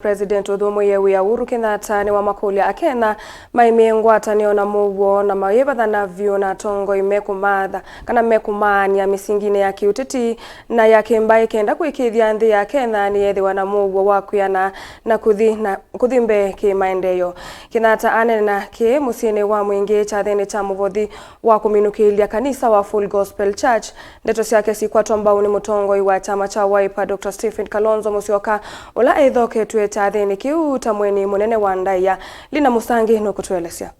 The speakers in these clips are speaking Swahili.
President uthyumuiye Uhuru Kenyatta niwamakulya akenya maimie ngwatanio na muuwo na makwivathana vyu na atongoi mekumaanya misingini ya kiuteti na ya mbai kenda kuikiithya nthi ya Kenya niyethiwa na muuwo wa kwiana na kuthi mbee maendeeyo. Kenyatta aneena musyini wa Mwingi kyathini cha muvothi wa kuminukilya kanisa wa Full Gospel Church. Ndeto ciake cikwatwa mbauni Mutongoi wa chama cha Wiper Dr. Kalonzo Musyoka ula ithoketwe kyathini kiu ta mweni munene wa ndaiya lina musangi no kutuelesya.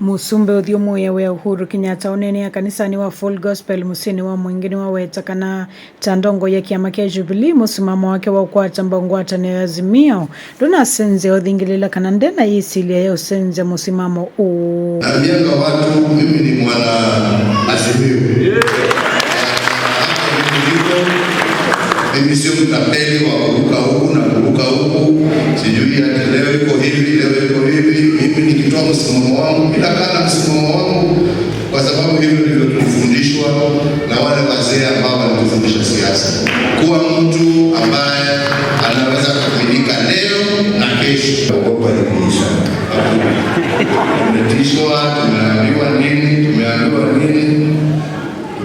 Musumbi uthyumuiye wa Uhuru Kenyatta unene ya kanisani wa Full Gospel musyini wa Mwingi wa weta kana tandongo ya kiama kia Jubilee musimamo wake wa ukwata ngwatanio ya Azimio duna senze othingilila kana ndena isilia ya usenze musimamo uu. Naambianga watu mimi ni mwana Azimio. Mimi sio mtapeli wa kuruka huku na kuruka huku, sijui ati leo iko hivi, leo iko hivi. Mimi nikitoa msimamo wangu, bila kana msimamo wangu, kwa sababu hivyo ndivyo tulifundishwa na wale wazee ambao walitufundisha siasa. Kuwa mtu ambaye anaweza kukamilika leo na kesho. Ogopa ni kuisha. Tumetishwa, tumeambiwa nini,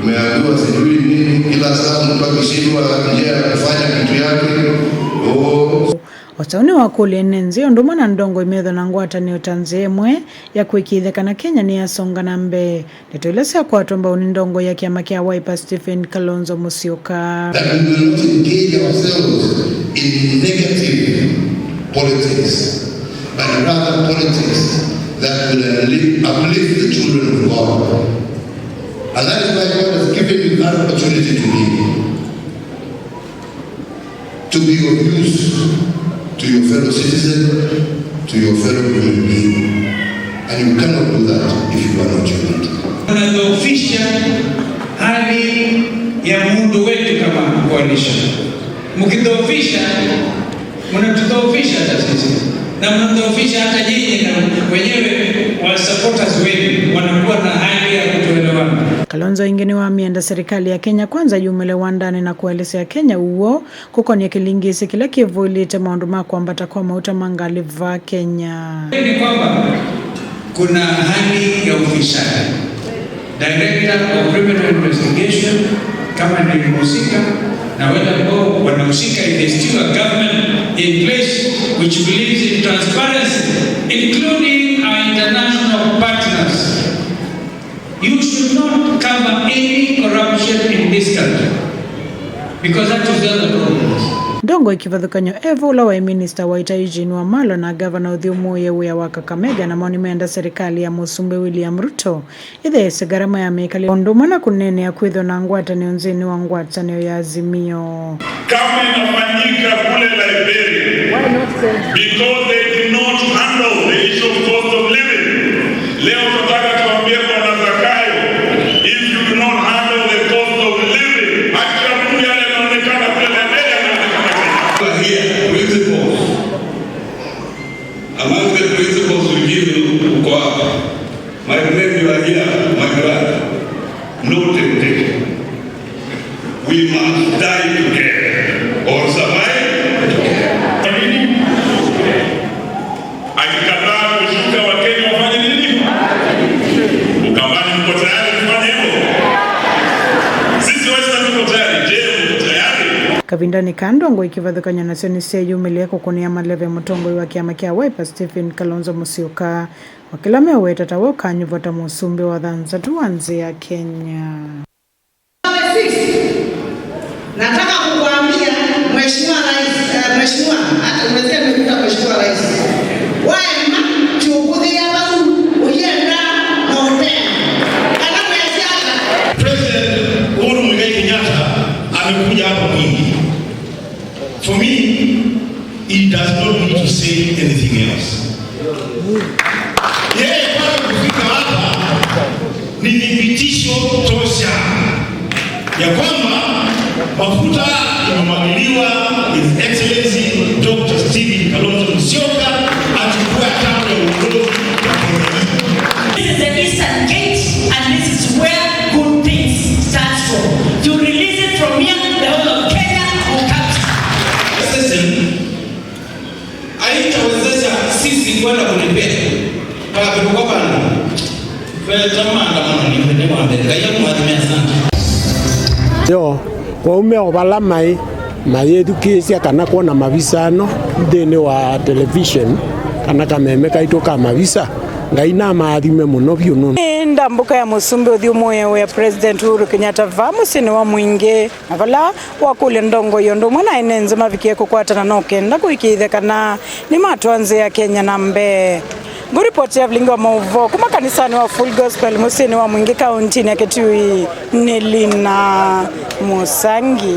tumeambiwa sijui nini, kila saa mtu akishindwa njia ya kufanya kitu yake. Watauni wakuli nenzio Ndeuma na ndongo imetho na ngwatanio tanzemwe ya kuikiithya kana Kenya ni yasonga na mbee. Netoilesea kwa tomba unindongo ya kiama kia Wiper Kalonzo Musyoka. That we will not engage ourselves in negative politics, but rather politics that will uplift the children of God. And that is why God has given you that opportunity to be of use to your fellow citizen, to your fellow human being. And you cannot do that if you are not human. Unadhoofisha hali ya muundo wetu kama coalition. Mkidhoofisha, mnatudhoofisha hata sisi. Na mnadhoofisha hata nyinyi na wenyewe wa supporters wenu wanakuwa na hali ya kutoelewana. Kalonzo ingine wa mienda serikali ya Kenya kwanza jumele wandani na kuelesea Kenya uwo kukonia kilingisi kila kivuli ite maundu makwambata kwa mauta mangaliva Kenya. Ni kwamba kuna hali ya ufisadi. Director of Criminal Investigation kama ni mhusika na wale ambao wanahusika, if there's still a government in place which believes in transparency, including our international partners, you should not cover any corruption in this country, because that is the other problem. Ndongo ikivathukanyo evula wa minister wa Eugene Wamalwa na governor uthyumuiye wa Kakamega na maoni meenda serikali ya Musumbi William Ruto ithese garama ya mekali Ndeuma na kunene ya kwithwa na ngwatanio nzini wa ngwatanio ya Azimio. Kama inafanyika kule Liberia, because they did not handle the issue of cost of living. Leo tunataka tuambie bwana Zakayo, if you do not handle the cost of living, hata Mungu yale yanaonekana kule Liberia yanaonekana here. Principles. Among the principles we give you, my friend, you are here, my brother. No temptation. We must die together or survive together. akikataa kushuka Wakenya wafanye nini? Ukambani mko tayari kufanya hivyo? Sisi Western tuko tayari. Je, mko tayari? Kavindani kandongo ikivathukanya na seni seyu milia kukunia maleve Mutongoi wa kiama kia Wiper Kalonzo Musyoka wakilame weta tawoka nyuvota Musumbi wa dhanza tuanze ya Kenya. Nataka kukuambia Mheshimiwa Rais, Mheshimiwa, hata umesikia nimekuta Mheshimiwa Rais. Wema chukuthi ya bazu uyenda na utena. Kalamu ya siasa. President Uhuru Kenyatta amekuja hapa Mwingi. For me, he does not need to say anything else. Yeye kwa kufika hapa ni thibitisho tosha ya kwamba mafuta imemwagiliwa His Excellency Dr. Kalonzo Musyoka achukua kama uongozi. This is the Eastern Gate and this is where good things start from. To release it from here kwenda kunipea kama kutoka bana kwa tamanda mwana ni kwenda kwa mbele kaya mwadhimia sana yo kwa obala mai edukisia kana kuona mabisano thini wa television kana kameme kaito ka mabisa ngai na maathime muno biu nuno ndambuka ya Musumbi uthyumuiye wa President Uhuru Kenyatta va musyini wa Mwingi avala wakule ndongo yondo mwana inenze mavikie kukwatana no kenda kuikiithya kana ni matwanze ya Kenya na mbee. Nguripoti ya vlingi wa muuwo kuma kanisani wa Full Gospel musyini wa Mwingi kaunti ya Kitui Nelina Musangi.